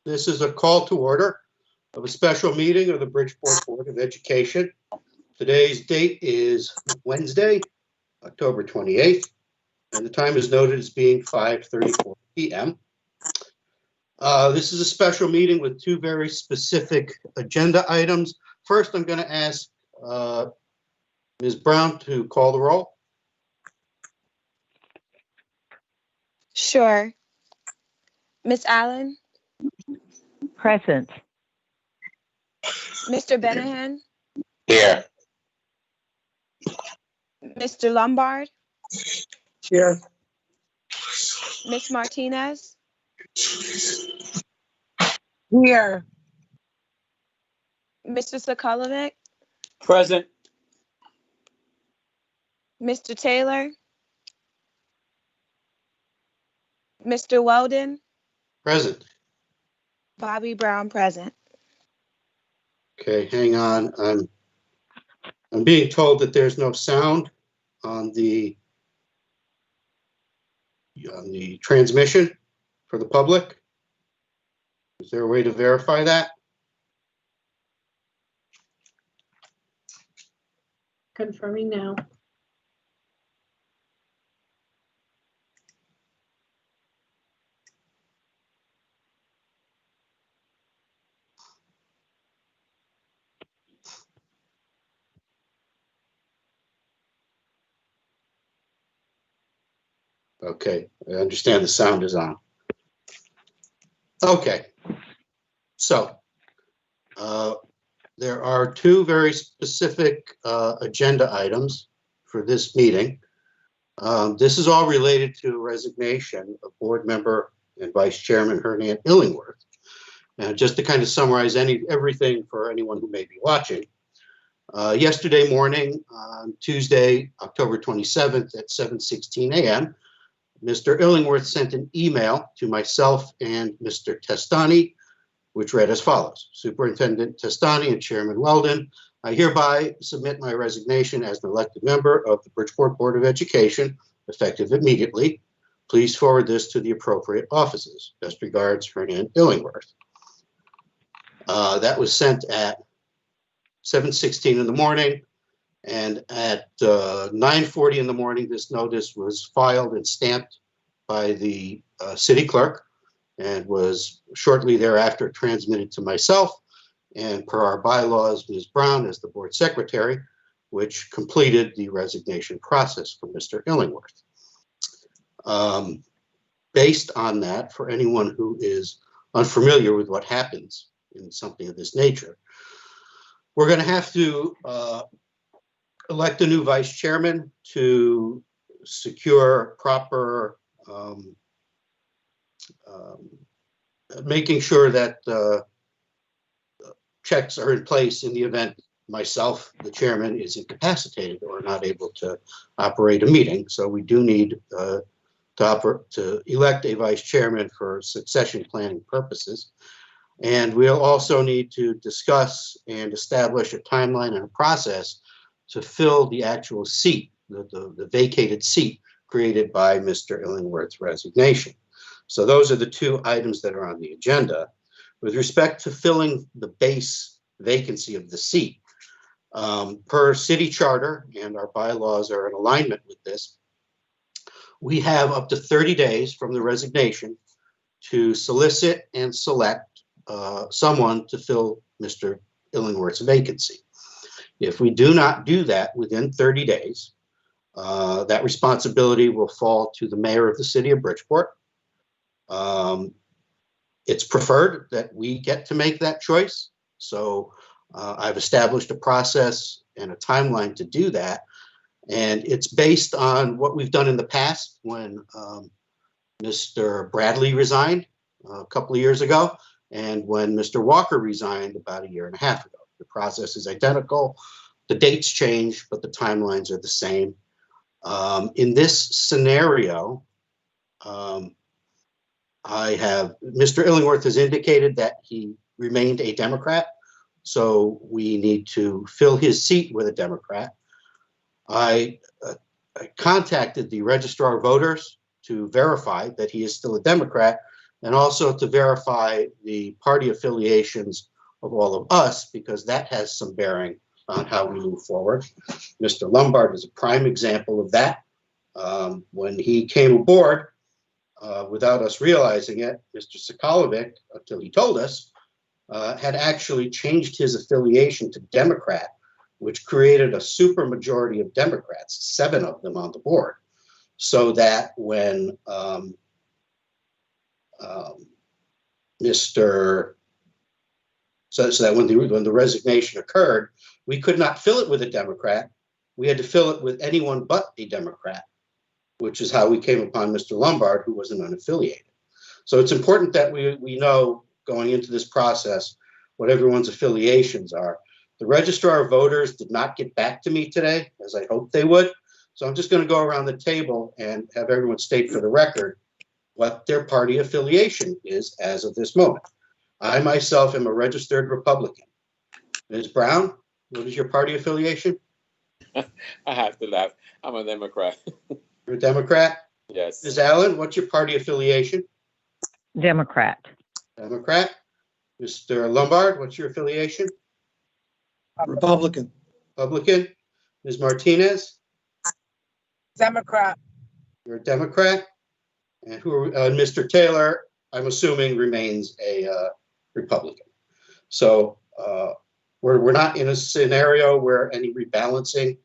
This is a call to order of a special meeting of the Bridgeport Board of Education. Today's date is Wednesday, October 28th, and the time is noted as being 5:34 p.m. This is a special meeting with two very specific agenda items. First, I'm going to ask Ms. Brown to call the roll. Sure. Ms. Allen? Present. Mr. Benahan? Here. Mr. Lombard? Here. Ms. Martinez? Here. Mr. Sokolovic? Present. Mr. Taylor? Mr. Weldon? Present. Bobby Brown present. Okay, hang on. I'm being told that there's no sound on the transmission for the public. Is there a way to verify that? Confirming now. Okay, I understand the sound is on. Okay, so there are two very specific agenda items for this meeting. This is all related to resignation of board member and vice chairman Hernan Illingworth. And just to kind of summarize everything for anyone who may be watching, yesterday morning, on Tuesday, October 27th at 7:16 a.m., Mr. Illingworth sent an email to myself and Mr. Testani, which read as follows. Superintendent Testani and Chairman Weldon, I hereby submit my resignation as an elected member of the Bridgeport Board of Education, effective immediately. Please forward this to the appropriate offices. Best regards, Hernan Illingworth. That was sent at 7:16 in the morning. And at 9:40 in the morning, this notice was filed and stamped by the city clerk and was shortly thereafter transmitted to myself and per our bylaws, Ms. Brown as the board secretary, which completed the resignation process for Mr. Illingworth. Based on that, for anyone who is unfamiliar with what happens in something of this nature, we're going to have to elect a new vice chairman to secure proper making sure that checks are in place in the event myself, the chairman, is incapacitated or not able to operate a meeting. So we do need to elect a vice chairman for succession planning purposes. And we'll also need to discuss and establish a timeline and a process to fill the actual seat, the vacated seat created by Mr. Illingworth's resignation. So those are the two items that are on the agenda. With respect to filling the base vacancy of the seat, per city charter, and our bylaws are in alignment with this, we have up to 30 days from the resignation to solicit and select someone to fill Mr. Illingworth's vacancy. If we do not do that within 30 days, that responsibility will fall to the mayor of the city of Bridgeport. It's preferred that we get to make that choice. So I've established a process and a timeline to do that. And it's based on what we've done in the past when Mr. Bradley resigned a couple of years ago and when Mr. Walker resigned about a year and a half ago. The process is identical. The dates change, but the timelines are the same. In this scenario, Mr. Illingworth has indicated that he remained a Democrat, so we need to fill his seat with a Democrat. I contacted the registrar of voters to verify that he is still a Democrat, and also to verify the party affiliations of all of us, because that has some bearing on how we move forward. Mr. Lombard is a prime example of that. When he came aboard, without us realizing it, Mr. Sokolovic, until he told us, had actually changed his affiliation to Democrat, which created a supermajority of Democrats, 7 of them on the board, so that when when the resignation occurred, we could not fill it with a Democrat. We had to fill it with anyone but a Democrat, which is how we came upon Mr. Lombard, who was an unaffiliated. So it's important that we know going into this process what everyone's affiliations are. The registrar of voters did not get back to me today, as I hoped they would. So I'm just going to go around the table and have everyone state for the record what their party affiliation is as of this moment. I myself am a registered Republican. Ms. Brown, what is your party affiliation? I have to laugh. I'm a Democrat. You're a Democrat? Yes. Ms. Allen, what's your party affiliation? Democrat. Democrat. Mr. Lombard, what's your affiliation? Republican. Republican. Ms. Martinez, Democrat. you're a Democrat. And Mr. Taylor, I'm assuming, remains a Republican. So we're not in a scenario where any rebalancing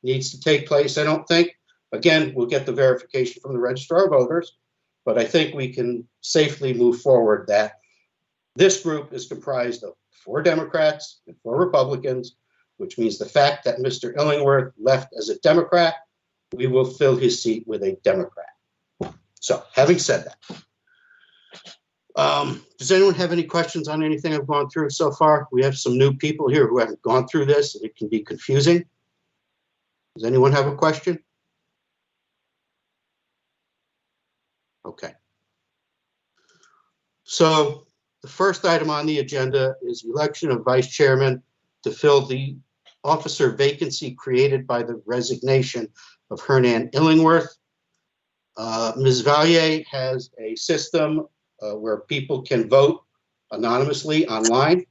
needs to take place, I don't think. Again, we'll get the verification from the registrar of voters, but I think we can safely move forward that this group is comprised of 4 Democrats and 4 Republicans, which means the fact that Mr. Illingworth left as a Democrat, we will fill his seat with a Democrat. So having said that, does anyone have any questions on anything I've gone through so far? We have some new people here who haven't gone through this. It can be confusing. Does anyone have a question? Okay. So the first item on the agenda is election of vice chairman to fill the officer vacancy created by the resignation of Hernan Illingworth. Ms. Valier has a system where people can vote anonymously online.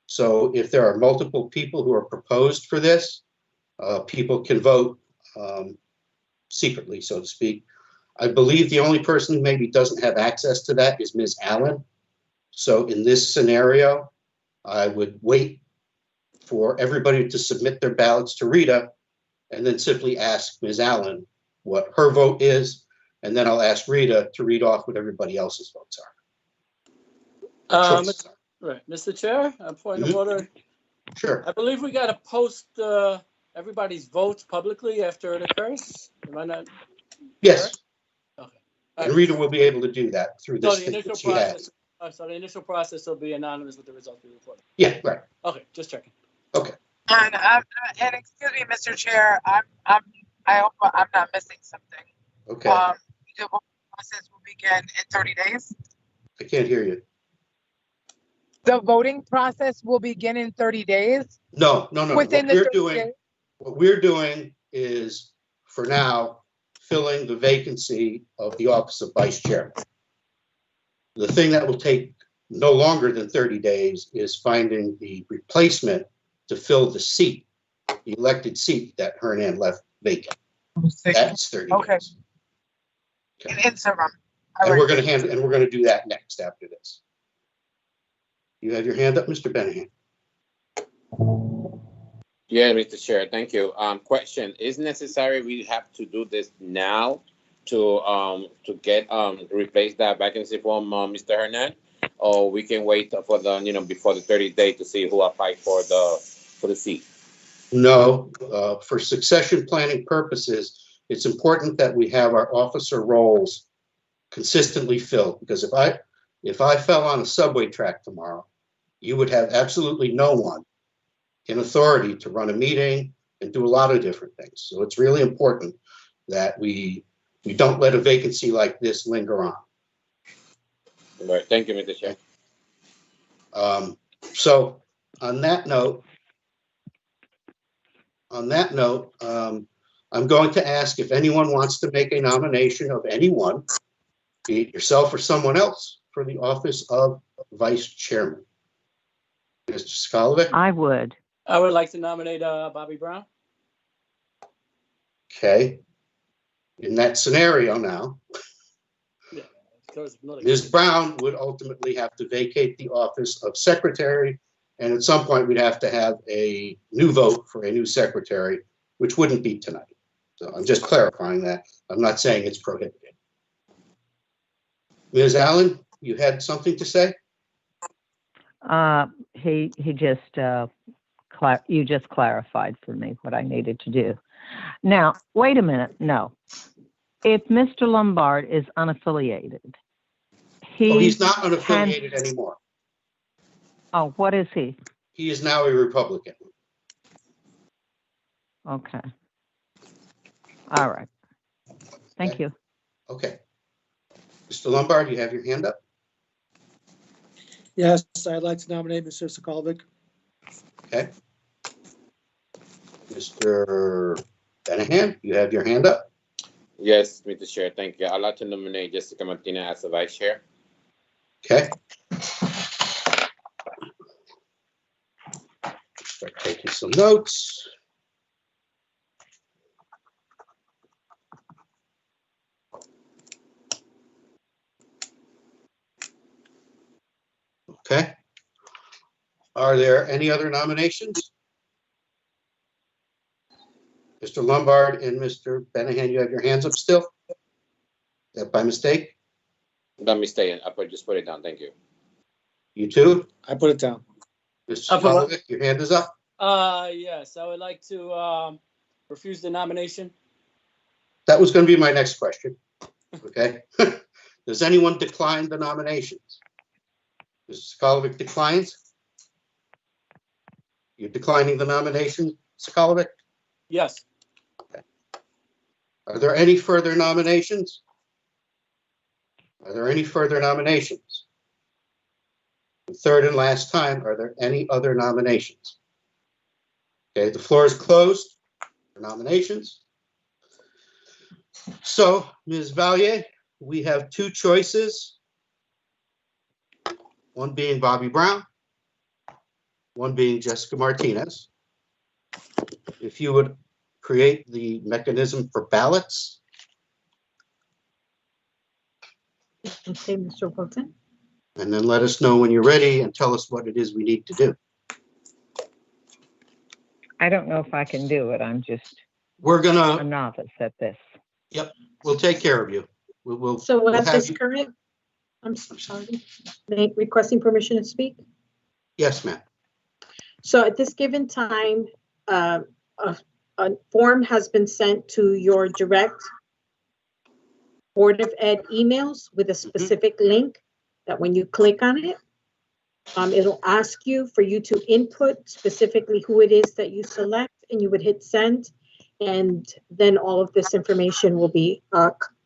So if there are multiple people who are proposed for this, people can vote secretly, so to speak. I believe the only person who maybe doesn't have access to that is Ms. Allen. So in this scenario, I would wait for everybody to submit their ballots to Rita and then simply ask Ms. Allen what her vote is. And then I'll ask Rita to read off what everybody else's votes are. Right. Mr. Chair, a point of order. Sure. I believe we got to post everybody's votes publicly after it occurs. Am I not? Yes. Okay. And Rita will be able to do that through So this the thing initial that she has. process. So the initial process will be anonymous with the results we report. Yeah, right. Okay, just checking. And excuse me, Mr. Chair, I hope I'm not missing something. Okay. The voting process will begin in 30 days. I can't hear you. The voting process will begin in 30 days. No. Within the 30 days. What we're doing is, for now, filling the vacancy of the office of vice chairman. The thing that will take no longer than 30 days is finding the replacement to fill the seat, the elected seat that Hernan left vacant. That's 30 Okay. days. In interim. And we're going to do that next after this. You have your hand up, Mr. Benahan. Yeah, Mr. Chair, thank you. Question: is necessary we have to do this now to get replace that vacancy from Mr. Hernan, or we can wait for the before the 30 days to see who applied for the seat? No, for succession planning purposes, it's important that we have our officer roles consistently filled, because if I fell on a subway track tomorrow, you would have absolutely no one in authority to run a meeting and do a lot of different things. So it's really important that we don't let a vacancy like this linger on. All right, thank you, Mr. Chair. So on that note, I'm going to ask if anyone wants to make a nomination of anyone, be it yourself or someone else, for the office of vice chairman? Mr. Skolvik? I would. I would like to nominate Bobby Brown. Okay. In that scenario now, Yeah. because of another- Ms. Brown would ultimately have to vacate the office of secretary, and at some point, we'd have to have a new vote for a new secretary, which wouldn't be tonight. So I'm just clarifying that. I'm not saying it's prohibited. Ms. Allen, you had something to say? He just, you just clarified for me what I needed to do. Now, wait a minute. No. If Mr. Lombard is unaffiliated, Oh, he's not unaffiliated anymore. Oh, what is he? He is now a Republican. Okay. All right. Thank you. Okay. Mr. Lombard, you have your hand up? Yes, I'd like to nominate Mr. Sokolovik. Okay. Mr. Benahan, you have your hand up? Yes, Mr. Chair, thank you. I'd like to nominate Jessica Martinez as the vice chair. Okay. Start taking some notes. Okay. Are there any other nominations? Mr. Lombard and Mr. Benahan, you have your hands up still? Is that by mistake? Don't mistake, just put it down, thank you. You too? I put it down. Mr. I put what? Skolvik, your hand is up? Yes, I would like to refuse the nomination. That was going to be my next question. Okay. Does anyone decline the nominations? Mr. Skolvik declines? You're declining the nomination, Skolvik? Yes. Are there any further nominations? Are there any further nominations? The third and last time, are there any other nominations? Okay, the floor is closed for nominations. So, Ms. Valier, we have two choices. One being Bobby Brown, one being Jessica Martinez. If you would create the mechanism for ballots. Okay, Mr. Wilton. And then let us know when you're ready and tell us what it is we need to do. I don't know if I can do it. I'm just We're a gonna, novice at this. we'll take care of you. We'll So we'll at have this you- current, I'm sorry, requesting permission to speak. Yes, ma'am. So at this given time, a form has been sent to your direct Board of Ed emails with a specific link that when you click on it, it'll ask you for you to input specifically who it is that you select, and you would hit send. And then all of this information will be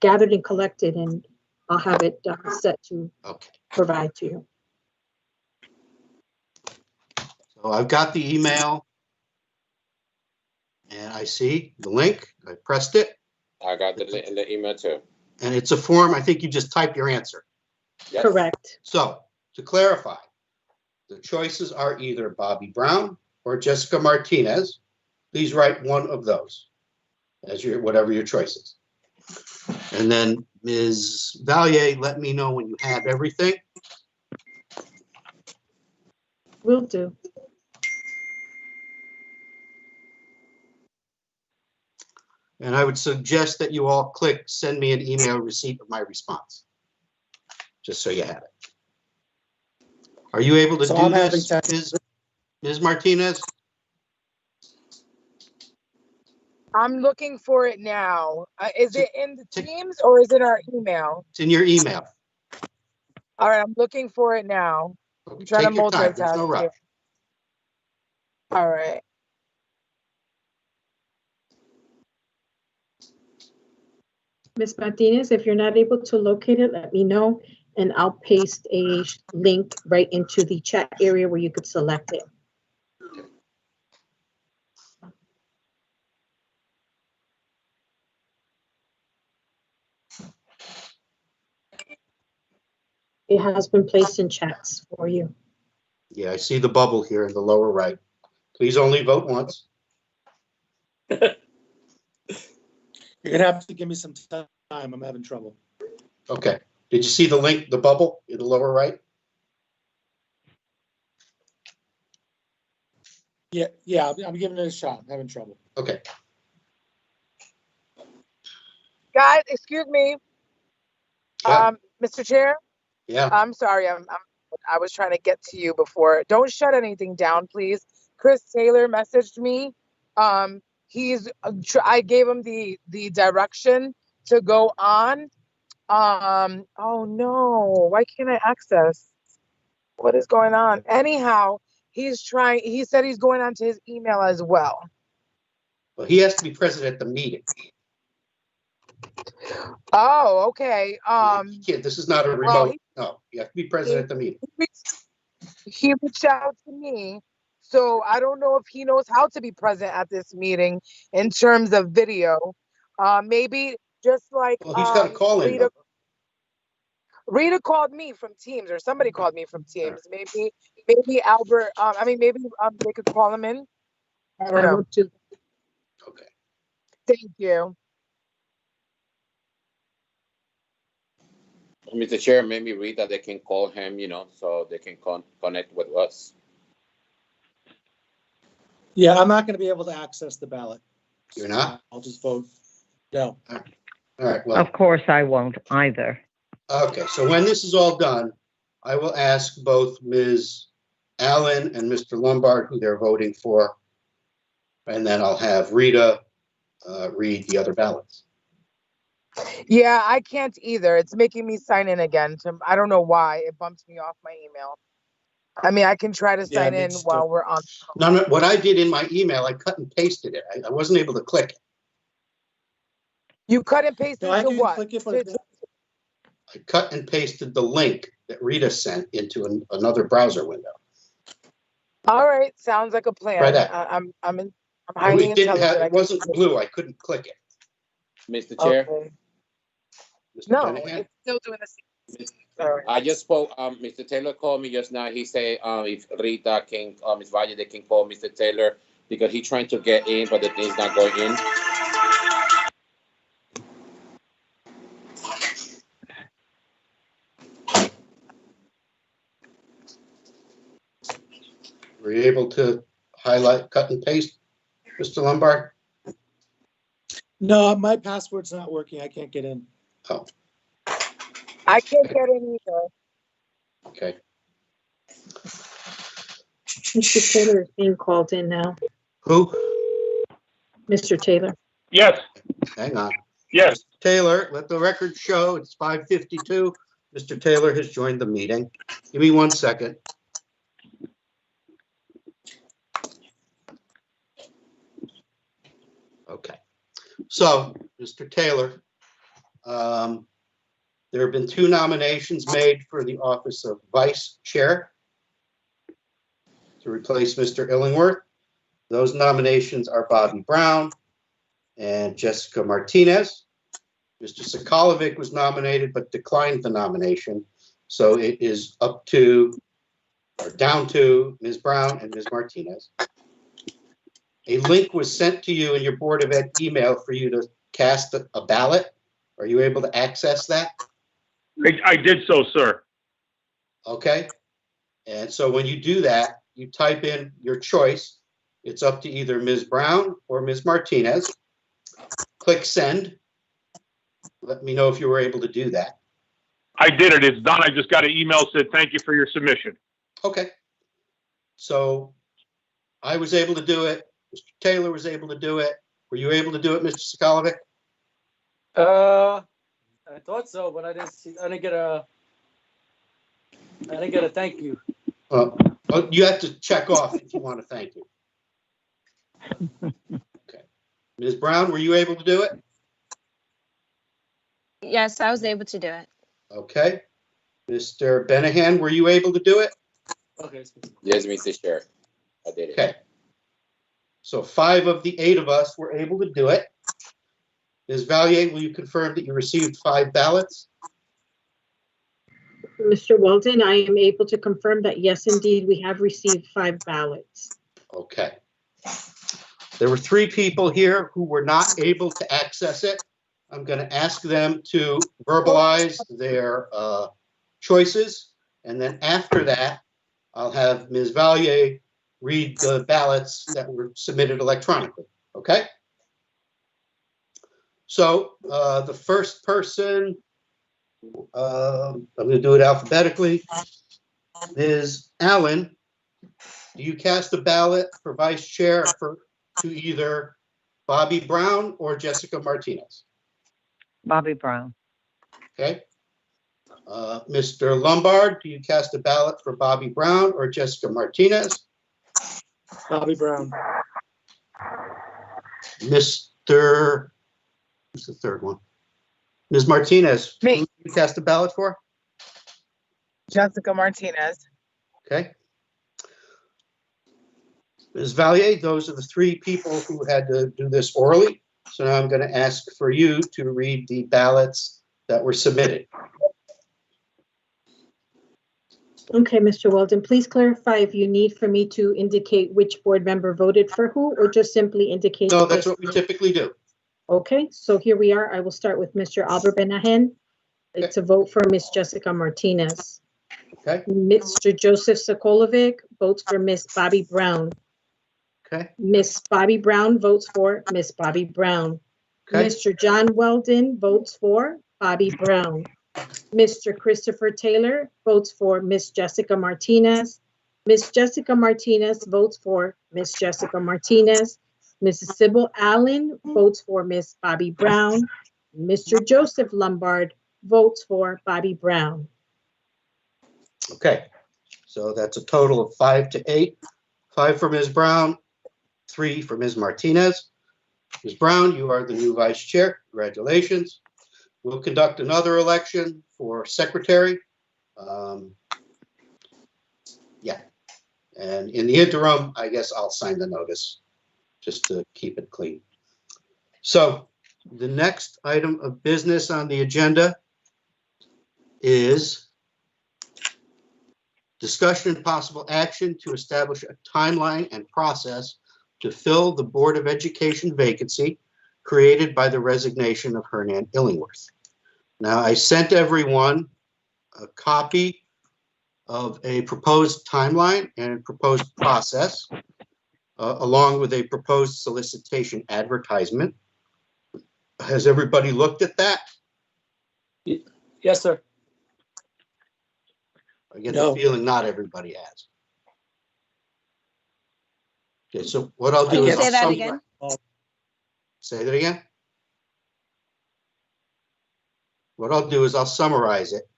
gathered and collected, and I'll have it set to Okay. provide to you. So I've got the email. And I see the link. I pressed it. I got in the email too. And it's a form. I think you just type your answer. Yes. Correct. So to clarify, the choices are either Bobby Brown or Jessica Martinez. Please write one of those as your, whatever your choice is. And then Ms. Valier, let me know when you have everything. Will do. And I would suggest that you all click send me an email receipt of my response. Just so you have it. Are you able to So do I'm having this, Ms. Martinez? I'm looking for it now. Is it in the Teams or is it our email? It's in your email. All right, I'm looking for it now. I'm trying Take to your time. There's multitask no rush. here. All right. Ms. Martinez, if you're not able to locate it, let me know, and I'll paste a link right into the chat area where you could select it. It has been placed in chats for you. Yeah, I see the bubble here in the lower right. Please only vote once. You're gonna have to give me some time. I'm having trouble. Okay. Did you see the link, the bubble in the lower right? Yeah, I'm giving it a shot. I'm having trouble. Okay. Guys, excuse me, Yeah. Mr. Chair, Yeah. I'm sorry, I was trying to get to you before. Don't shut anything down, please. Chris Taylor messaged me. I gave him the direction to go on. Oh no, why can't I access? What is going on? Anyhow, he said he's going on to his email as well. Well, he has to be present at the meeting. Oh, okay. You can't- This is not a well, remote. No, you have to be present at the meeting. He reached out to me, so I don't know if he knows how to be present at this meeting in terms of video. Maybe just like Well, he's got a call in. Rita, Rita called me from Teams, or somebody called me from Teams. Maybe Albert. Maybe they could call him in. I don't know. Okay. Thank you. Mr. Chair, maybe read that they can call him, so they can connect with us. Yeah, I'm not gonna be able to access the ballot. You're not? I'll just vote no. All right. Well, Of course, I won't either. okay. So when this is all done, I will ask both Ms. Allen and Mr. Lombard who they're voting for. And then I'll have Rita read the other ballots. Yeah, I can't either. It's making me sign in again. I don't know why. It bumped me off my email. I can try to Yeah, sign me in too. while we're on. No, what I did in my email, I cut and pasted it. I wasn't able to click it. You cut and paste No, I into can what? click it, but I cut and pasted the link that Rita sent into another browser window. All right, sounds like a plan. Try that. I'm highly It didn't have, intelligent. it wasn't blue. I couldn't click it. Mr. Chair, Okay. Mr. No, Benningham? it's still doing the same. Sorry. I just spoke, Mr. Taylor called me just now. He said, if Rita can, Ms. Valle, they can call Mr. Taylor because he's trying to get in, but the thing's not going in. Were you able to highlight, cut and paste, Mr. Lombard? no, my password's not working. I can't get in. Oh, I can't get in either. okay. Mr. Taylor is being called in now. Who? Mr. Taylor. Yes, Hang on. yes. Taylor, let the record show it's 5:52. Mr. Taylor has joined the meeting. Give me 1 second. Okay. So, Mr. Taylor, there have been 2 nominations made for the office of Vice Chair to replace Mr. Illingworth. Those nominations are Bobby Brown and Jessica Martinez. Mr. Sokolovic was nominated but declined the nomination. So it is up to, or down to, Ms. Brown and Ms. Martinez. A link was sent to you in your Board of Ed email for you to cast a ballot. Are you able to access that? I did so, sir. Okay. And so when you do that, you type in your choice. It's up to either Ms. Brown or Ms. Martinez. Click send. Let me know if you were able to do that. I did it. It's done. I just got an email said, thank you for your submission. Okay. So I was able to do it. Mr. Taylor was able to do it. Were you able to do it, Mr. Sokolovic? I thought so, but I didn't get a thank you. Well, you have to check off if you want to thank you. Okay. Ms. Brown, were you able to do it? Yes, I was able to do it. Okay. Mr. Benahan, were you able to do it? Okay. Yes, Mr. Chair, I did it. Okay. So 5 of the 8 of us were able to do it. Ms. Valier, will you confirm that you received 5 ballots? Mr. Walden, I am able to confirm that yes, indeed, we have received 5 ballots. Okay. There were 3 people here who were not able to access it. I'm going to ask them to verbalize their choices, and then after that, I'll have Ms. Valier read the ballots that were submitted electronically, okay? So the first person, I'm going to do it alphabetically. Ms. Allen, do you cast a ballot for vice chair to either Bobby Brown or Jessica Martinez? Bobby Brown. Okay. Mr. Lombard, do you cast a ballot for Bobby Brown or Jessica Martinez? Bobby Brown. Mr. Who's the third one? Ms. Martinez. Me. Who do you cast a ballot for? Jessica Martinez. Okay. Ms. Valier, those are the 3 people who had to do this orally. So now I'm going to ask for you to read the ballots that were submitted. Okay, Mr. Walden, please clarify if you need for me to indicate which board member voted for who, or just simply indicate. No, that's what we typically do. Okay, so here we are. I will start with Mr. Albert Benahen. It's a vote for Miss Jessica Martinez. Okay. Mr. Joseph Sokolovic votes for Miss Bobby Brown. Okay. Miss Bobby Brown votes for Miss Bobby Brown. Okay. Mr. John Weldon votes for Bobby Brown. Mr. Christopher Taylor votes for Miss Jessica Martinez. Miss Jessica Martinez votes for Miss Jessica Martinez. Mrs. Sybil Allen votes for Miss Bobby Brown. Mr. Joseph Lombard votes for Bobby Brown. Okay. So that's a total of 5 to 8. 5 for Ms. Brown, 3 for Ms. Martinez. Ms. Brown, you are the new vice chair. Congratulations. We'll conduct another election for secretary. Yeah. And in the interim, I guess I'll sign the notice just to keep it clean. So the next item of business on the agenda is discussion and possible action to establish a timeline and process to fill the Board of Education vacancy created by the resignation of Hernan Illingworth. Now, I sent everyone a copy of a proposed timeline and proposed process, along with a proposed solicitation advertisement. Has everybody looked at that? Yes, sir. I get No. the feeling not everybody has. Okay, so what I'll do Can you is say I'll that summarize. again? Say that again? What I'll do is I'll summarize it.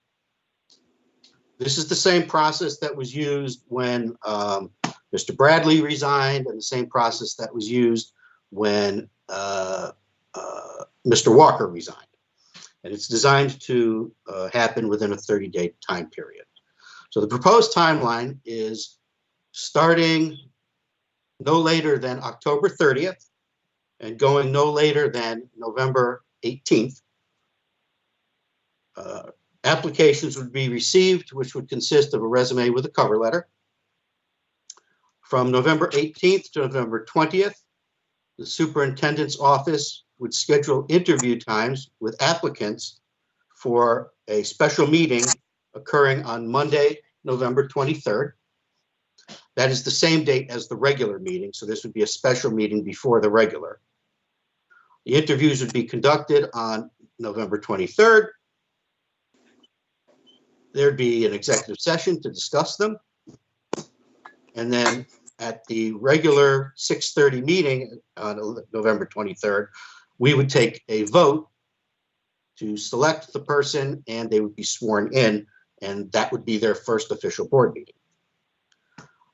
This is the same process that was used when Mr. Bradley resigned, and the same process that was used when Mr. Walker resigned. And it's designed to happen within a 30-day time period. So the proposed timeline is starting no later than October 30th and going no later than November 18th. Applications would be received, which would consist of a resume with a cover letter. From November 18th to November 20th, the superintendent's office would schedule interview times with applicants for a special meeting occurring on Monday, November 23rd. That is the same date as the regular meeting, so this would be a special meeting before the regular. The interviews would be conducted on November 23rd. There'd be an executive session to discuss them. And then at the regular 6:30 meeting on November 23rd, we would take a vote to select the person, and they would be sworn in, and that would be their first official board meeting.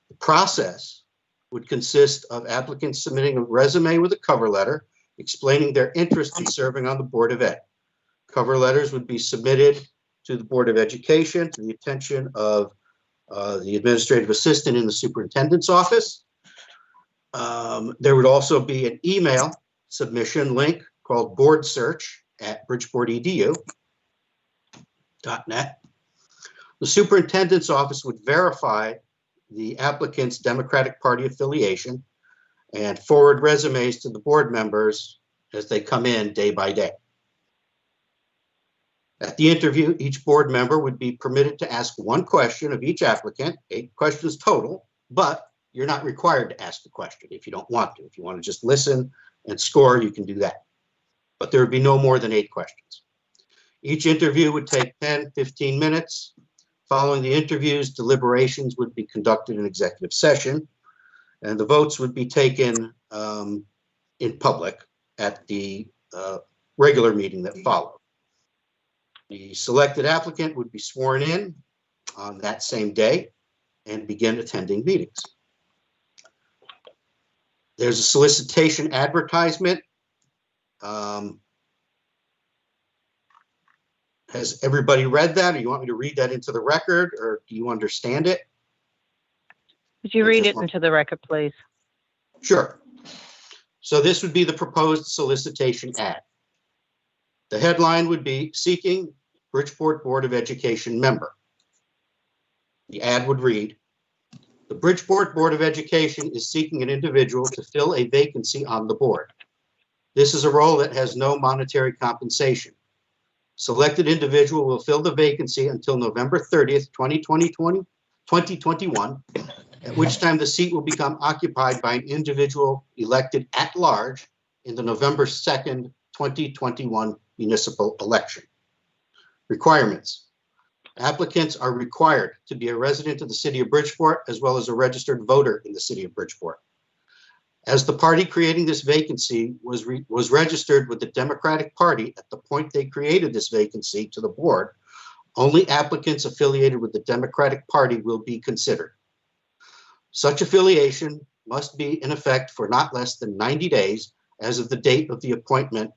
The process would consist of applicants submitting a resume with a cover letter explaining their interest in serving on the Board of Ed. Cover letters would be submitted to the Board of Education, to the attention of the administrative assistant in the superintendent's office. There would also be an email submission link called Board Search at bridgeport.edu.net. The superintendent's office would verify the applicant's Democratic Party affiliation and forward resumes to the board members as they come in day by day. At the interview, each board member would be permitted to ask one question of each applicant, 8 questions total, but you're not required to ask the question if you don't want to. If you want to just listen and score, you can do that. But there would be no more than 8 questions. Each interview would take 10, 15 minutes. Following the interviews, deliberations would be conducted in executive session, and the votes would be taken in public at the regular meeting that followed. The selected applicant would be sworn in on that same day and begin attending meetings. There's a solicitation advertisement. Has everybody read that, or you want me to read that into the record, or do you understand it? Could you read it into the record, please? Sure. So this would be the proposed solicitation ad. The headline would be seeking Bridgeport Board of Education member. The ad would read, the Bridgeport Board of Education is seeking an individual to fill a vacancy on the board. This is a role that has no monetary compensation. Selected individual will fill the vacancy until November 30th, 2021, at which time the seat will become occupied by an individual elected at large in the November 2nd, 2021 municipal election. Requirements. Applicants are required to be a resident of the city of Bridgeport as well as a registered voter in the city of Bridgeport. As the party creating this vacancy was registered with the Democratic Party at the point they created this vacancy to the board, only applicants affiliated with the Democratic Party will be considered. Such affiliation must be in effect for not less than 90 days as of the date of the appointment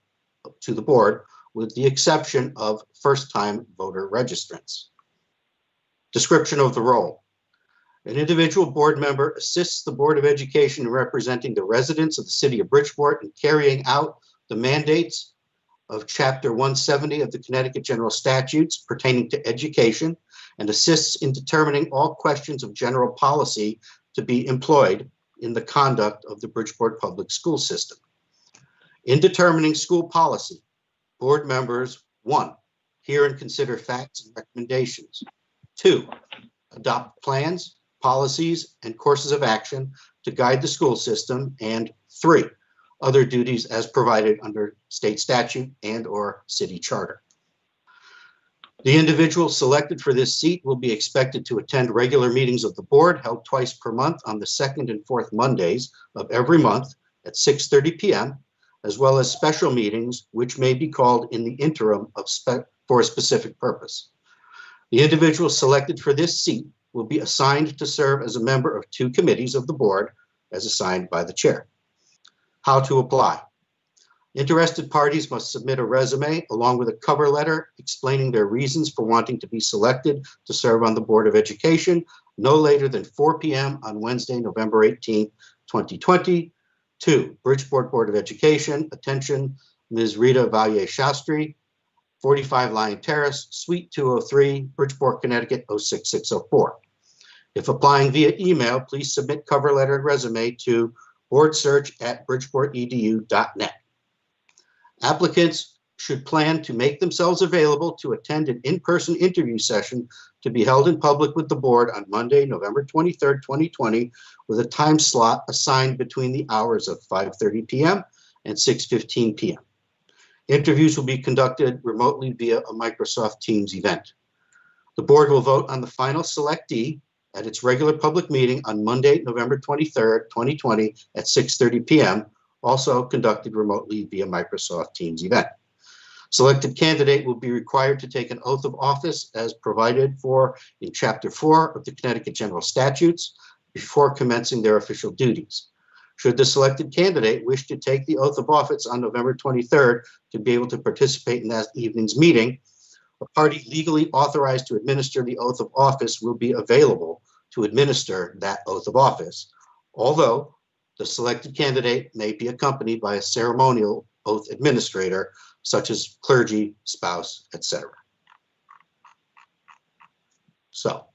to the board, with the exception of first-time voter registrants. Description of the role. An individual board member assists the Board of Education in representing the residents of the city of Bridgeport in carrying out the mandates of Chapter 170 of the Connecticut General Statutes pertaining to education, and assists in determining all questions of general policy to be employed in the conduct of the Bridgeport public school system. In determining school policy, board members, 1, hear and consider facts and recommendations. 2, adopt plans, policies, and courses of action to guide the school system. And 3, other duties as provided under state statute and/or city charter. The individual selected for this seat will be expected to attend regular meetings of the board held twice per month on the 2nd and 4th Mondays of every month at 6:30 p.m., as well as special meetings which may be called in the interim for a specific purpose. The individual selected for this seat will be assigned to serve as a member of 2 committees of the board as assigned by the chair. How to apply. Interested parties must submit a resume along with a cover letter explaining their reasons for wanting to be selected to serve on the Board of Education no later than 4 p.m. on Wednesday, November 18, 2020. 2, Bridgeport Board of Education, attention, Ms. Rita Vallier-Shastri, 45 Lion Terrace, Suite 203, Bridgeport, Connecticut, 06604. If applying via email, please submit cover letter and resume to boardsearch@bridgeportedu.net. Applicants should plan to make themselves available to attend an in-person interview session to be held in public with the board on Monday, November 23rd, 2020, with a time slot assigned between the hours of 5:30 p.m. and 6:15 p.m. Interviews will be conducted remotely via a Microsoft Teams event. The board will vote on the final selectee at its regular public meeting on Monday, November 23rd, 2020 at 6:30 p.m., also conducted remotely via Microsoft Teams event. Selected candidate will be required to take an oath of office as provided for in Chapter 4 of the Connecticut General Statutes before commencing their official duties. Should the selected candidate wish to take the oath of office on November 23rd to be able to participate in that evening's meeting, a party legally authorized to administer the oath of office will be available to administer that oath of office, although the selected candidate may be accompanied by a ceremonial oath administrator, such as clergy, spouse, etc. So,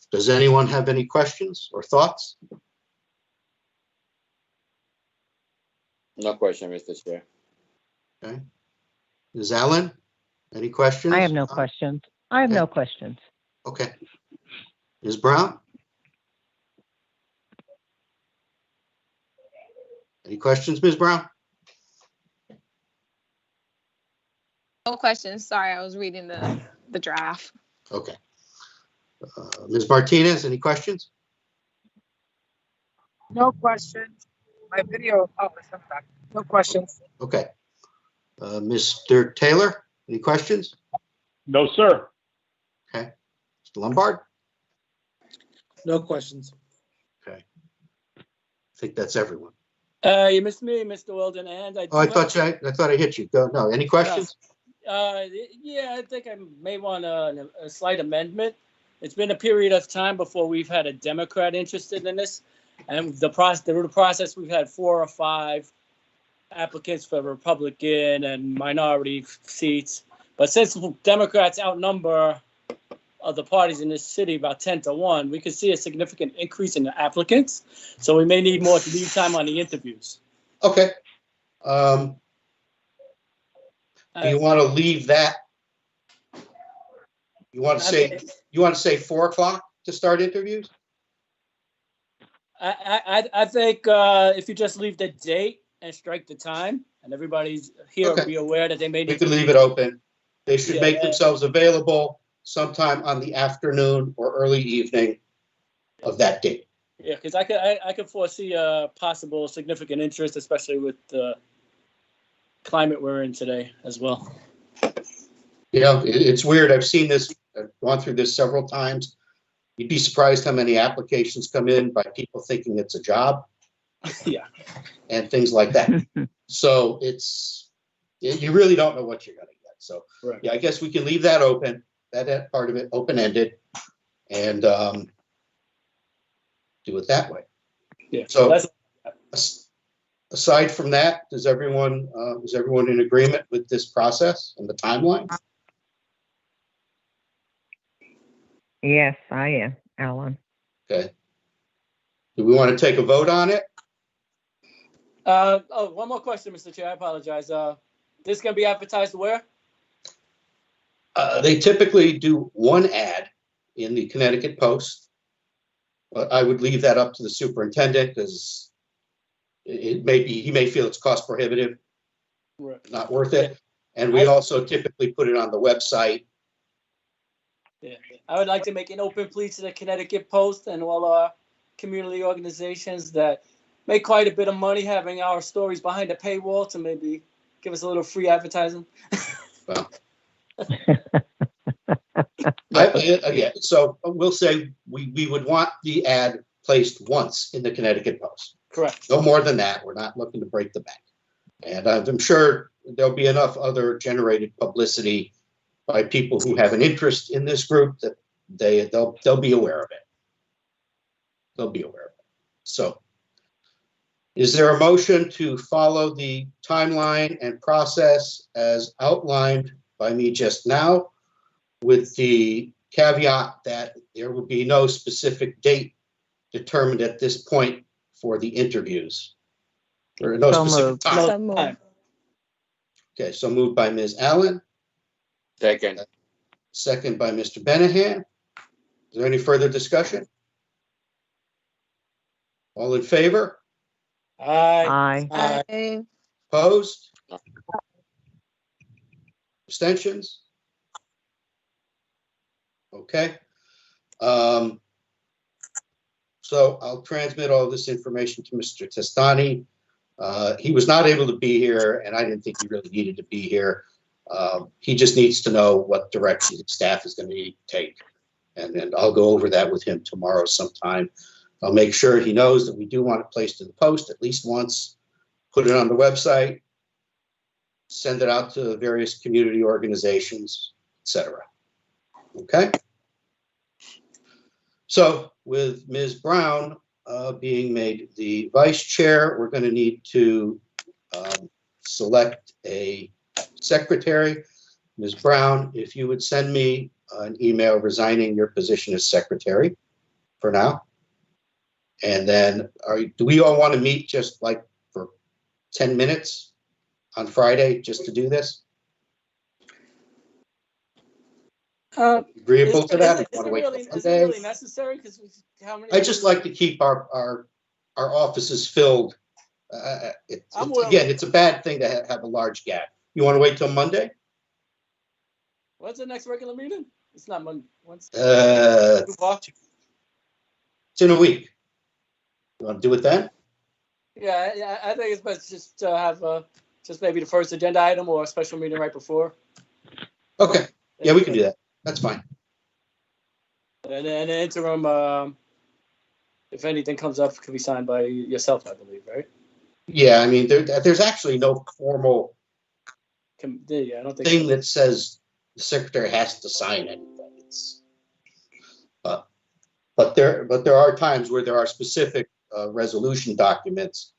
does anyone have any questions or thoughts? No question, Mr. Chair. Okay. Ms. Allen, any questions? I have no questions. I have no questions. Okay. Ms. Brown? Any questions, Ms. Brown? No questions. Sorry, I was reading the draft. Okay. Ms. Martinez, any questions? No questions. My video, oh, it's not back. No questions. Okay. Mr. Taylor, any questions? No, sir. Okay. Mr. Lombard? No questions. Okay. I think that's everyone. You missed me, Mr. Weldon, and I. Oh, I do thought have- I thought I hit you. Go. No. Any questions? Yeah, I think I may want a slight amendment. It's been a period of time before we've had a Democrat interested in this. And the process, we've had 4 or 5 applicants for Republican and minority seats. But since Democrats outnumber the parties in this city about 10-1, we could see a significant increase in the applicants. So we may need more lead time on the interviews. Okay. Do you want to leave that? You want to say 4 o'clock to start interviews? I think if you just leave the date and strike the time, and everybody's here Okay. will be aware that they may We need could to leave it open. They should Yeah. make themselves available sometime on the afternoon or early evening of that date. Yeah, because I could foresee a possible significant interest, especially with the climate we're in today as well. You know, it's weird. I've seen this, I've gone through this several times. You'd be surprised how many applications come in by people thinking it's a job Yeah. and things like that. So you really don't know what you're going to get. So Right. yeah, I guess we can leave that open, that part of it open-ended, and do it that way. Yeah. So That's aside from that, is everyone in agreement with this process and the timeline? Yes, I am, Alan. Okay. Do we want to take a vote on it? one more question, Mr. Chair. I apologize. This can be advertised where? They typically do one ad in the Connecticut Post. But I would leave that up to the superintendent because he may feel it's cost prohibitive, Right. not worth it. And we also typically put it on the website. Yeah. I would like to make an open plea to the Connecticut Post and all our community organizations that make quite a bit of money having our stories behind a paywall to maybe give us a little free advertising. Well, yeah, so we'll say we would want the ad placed once in the Connecticut Post. Correct. No more than that. We're not looking to break the bank. And I'm sure there'll be enough other generated publicity by people who have an interest in this group that they'll be aware of it. They'll be aware of it. So is there a motion to follow the timeline and process as outlined by me just now, with the caveat that there will be no specific date determined at this point for the interviews? Or no So specific moved. time? So moved. Okay, so moved by Ms. Allen, Second. second by Mr. Benahan. Is there any further discussion? All in favor? Aye. Aye. Aye. Opposed? Abstentions? Okay. So I'll transmit all this information to Mr. Testani. He was not able to be here, and I didn't think he really needed to be here. He just needs to know what direction the staff is going to take. And I'll go over that with him tomorrow sometime. I'll make sure he knows that we do want it placed in the Post at least once, put it on the website, send it out to various community organizations, etc. Okay? So with Ms. Brown being made the vice chair, we're going to need to select a secretary. Ms. Brown, if you would send me an email resigning your position as secretary for now. And then do we all want to meet just like for 10 minutes on Friday just to do this? Agreeable to that? Is Want it to wait really, till is it Monday? really necessary? Because how many? I just like to keep our offices filled. I'm willing. Again, it's a bad thing to have a large gap. You want to wait till Monday? What's the next regular meeting? It's not Monday. When's It's in a week. You want to do it then? Yeah, I think it's best just to have just maybe the first agenda item or a special meeting right before. Okay. Yeah, we can do that. That's fine. And then the interim, if anything comes up, could be signed by yourself, I believe, right? Yeah, I mean, there's actually no formal Yeah, I don't think. thing that says the secretary has to sign anything. But there are times where there are specific resolution documents,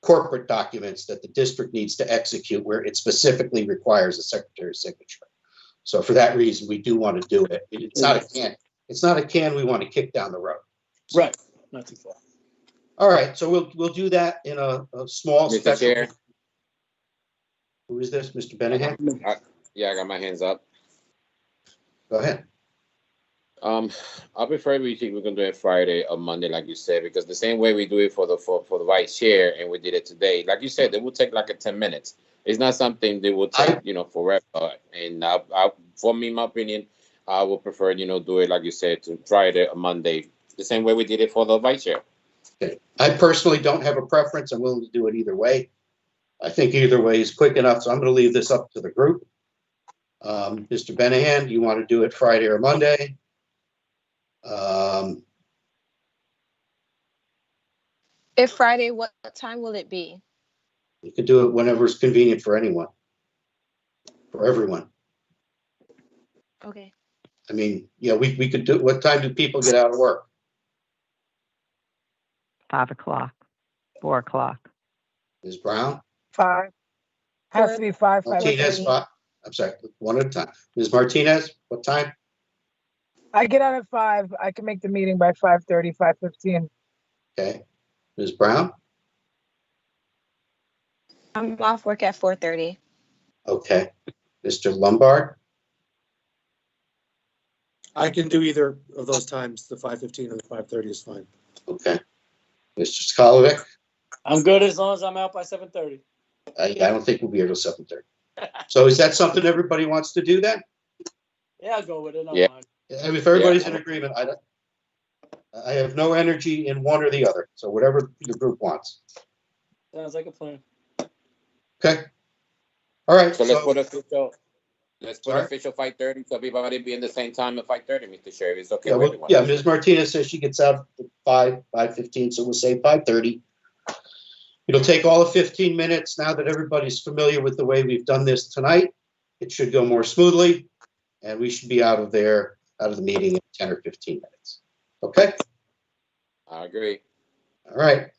corporate documents that the district needs to execute where it specifically requires a secretary's signature. So for that reason, we do want to do it. It's not a can. It's not a can we want to kick down the road. Right. Not too far. All right. So we'll do that in a small Mr. special. Chair. Who is this, Mr. Benahan? Yeah, I got my hands up. Go ahead. I prefer we think we're gonna do it Friday or Monday, like you said, because the same way we do it for the vice chair, and we did it today. Like you said, it will take like 10 minutes. It's not something that will take forever. And for me, my opinion, I would prefer do it like you said to Friday or Monday, the same way we did it for the vice chair. Okay. I personally don't have a preference. I'm willing to do it either way. I think either way is quick enough, so I'm going to leave this up to the group. Mr. Benahan, do you want to do it Friday or Monday? If Friday, what time will it be? You can do it whenever it's convenient for anyone, for everyone. Okay. I mean, yeah, we could do, what time do people get out of work? 5 o'clock, 4 o'clock. Ms. Brown? 5. Has to be 5, Martinez, 5:30. I'm sorry, one at a time. Ms. Martinez, what time? I get out at 5. I can make the meeting by 5:30, 5:15. Okay. Ms. Brown? I'm off work at 4:30. Okay. Mr. Lombard? I can do either of those times, the 5:15 or the 5:30 is fine. Okay. Mr. Skolovic? I'm good as long as I'm out by 7:30. I don't think we'll be here till 7:30. So is that something everybody wants to do then? Yeah, I'll go with it. Yeah. I mean, if everybody's in agreement, I have no energy in one or the other. So whatever the group wants. Sounds like a plan. Okay. All right. So let's put Sorry? official 5:30, so everybody be in the same time at 5:30, Mr. Sheriff. It's okay Yeah, with well, everyone. yeah, Ms. Martinez says she gets out at 5:15, so we'll say 5:30. It'll take all of 15 minutes. Now that everybody's familiar with the way we've done this tonight, it should go more smoothly, and we should be out of the meeting in 10 or 15 minutes. Okay? I agree. All right.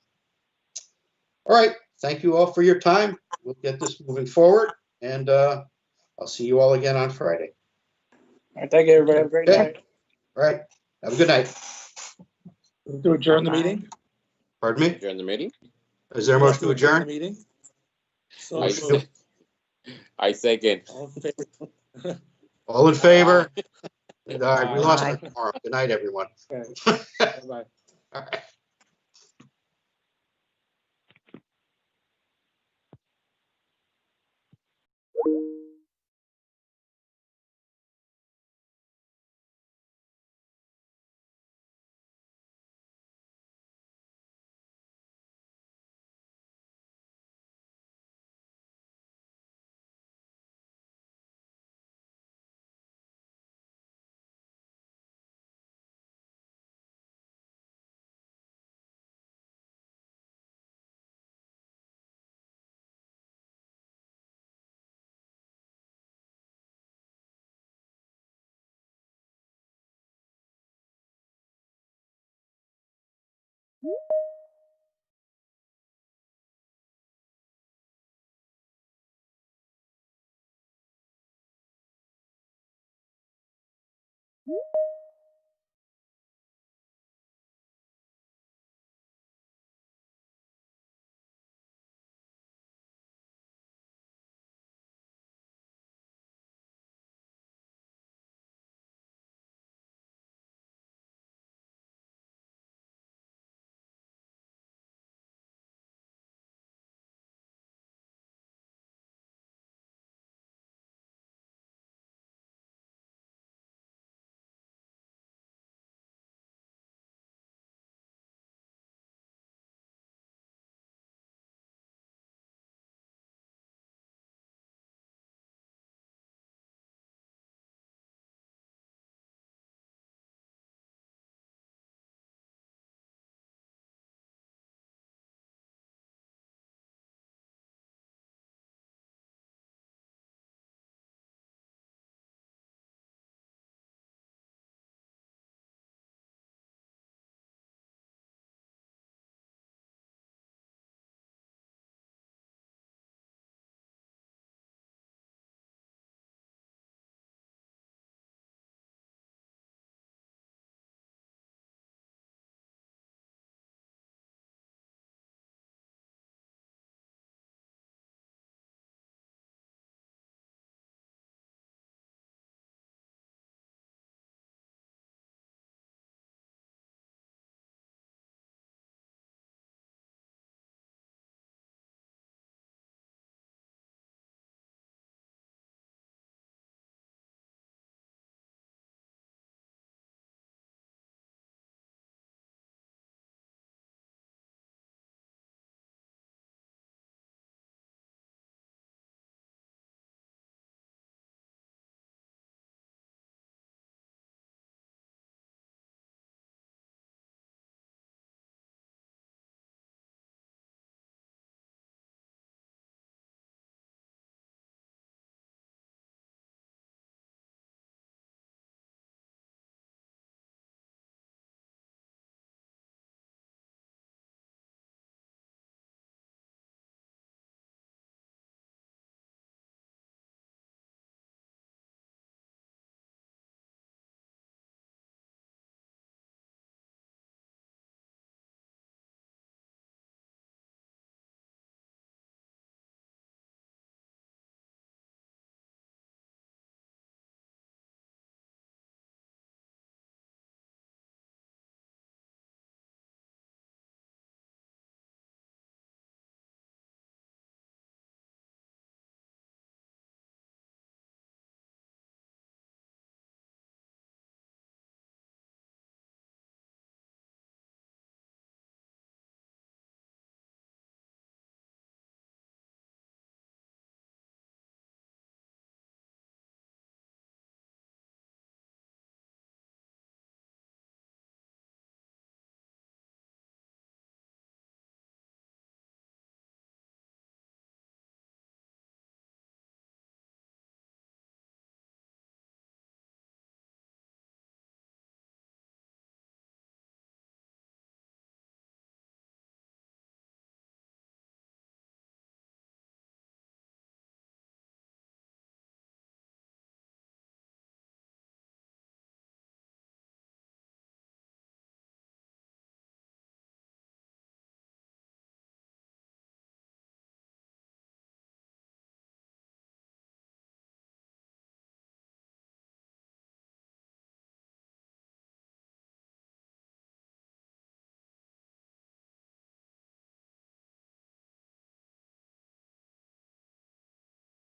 All right. Thank you all for your time. We'll get this moving forward, and I'll see you all again on Friday. All right, thank you, everybody. Have a great Okay. night. All right. Have a good night. To adjourn the Bye-bye. meeting? Pardon me? Adjourn the meeting. Is there a motion to The adjourn? meeting? So, I I second. all in favor? All in favor? All right, we lost Aye. our quorum. Good night, everyone. Okay. Bye-bye. All right.